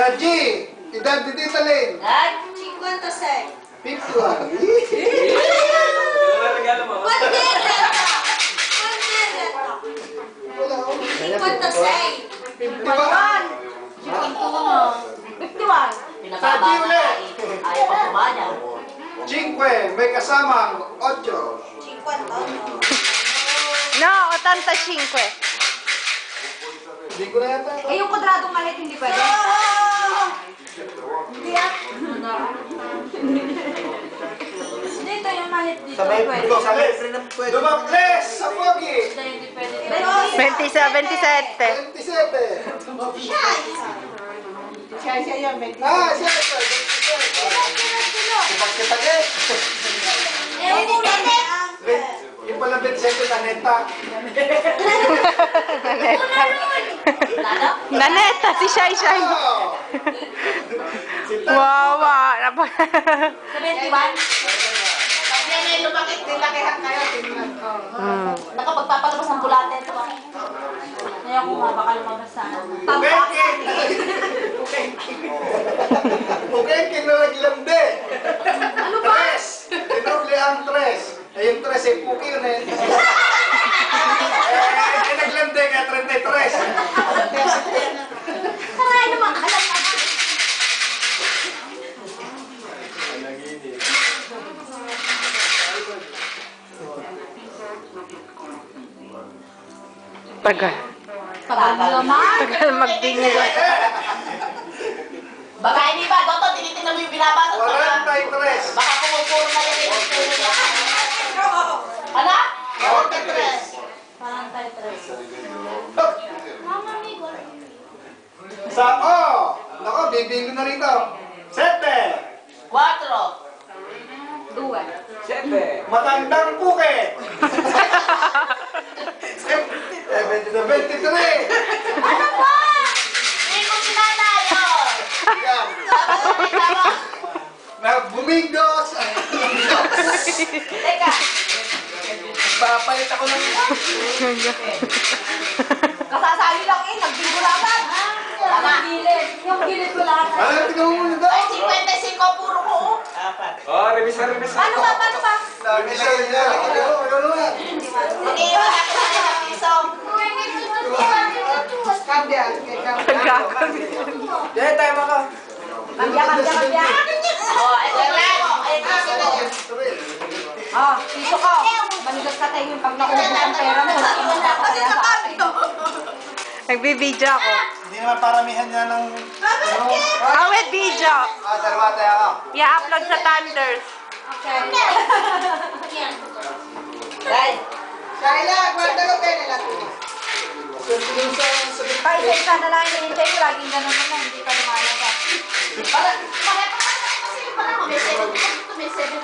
Sa G, edad ni Tita Lynn. Ay, 56. 51. Sa G ulit. Ayaw pa kumanya. 5, may kasamang 8. 50. No, 85. Hindi ko na yata. Eh, yung kwadradong maliit hindi pwede. Hindi ah. Dito yung maliit dito. Sabay, Pwede. Dumaples sa Pogi. Hindi pwede. 27. 27. Siya yun. Ah, siya. 27. Kita eh. Yung pala 27 na neta. Naneta, si Shai Shai. Wawa. 71? Yan ay lumakit, nilakihan kayo. Baka magpapalabas ng bulate ito ah. Kaya kung nga baka lumabas sa Pukenkin! Pukenkin na naglande. Ano ba? Tres! Tinoble ang tres. Eh, yung tres ay puki yun eh. Eh, naglande nga 33. Saray naman alam na. Tagal. Tagal naman. Tagal magdingil. Baka hindi ba, Doto, tinitingnan mo yung binabasot mo. 43. Baka pumupuro na yan yung stay niya. Ano? 43. Parang tayo tres. Sa O! Nako, bibingo na rito. 7. 4. Dua. Matandang puke. 73. Ano ba? Hindi ko sinana yun. Yan. Na bumingos. Teka. Papalit ako ng... Kasasali lang eh, nagbingo lang agad. Tama. Yung gilid ko lahat. Ano, tingnan mo muna daw. Ay, 55 puro ko. Oh, revisa. Paano ba? Paano ba? Sabi siya niya. Ano na? Mag-iwan ako sa isang piso. Dahil tayo maka. Kambya. Oh, ito lang. Ay, kasi na yan. Ah, piso ko. Manigas ka tayo yung pag naubos ang pera mo. Nagbibideo ako. Hindi naman paramihan niya ng... Awit video. Dalawa tayo ako. I-upload sa Thunders. Okay. Guys. Shaila, guardalo kayo nila. Pa isa na lang hinihintay ko. Laging ganun na hindi pa lumalabas. Para, para, para, kasi parang may 7. May 7.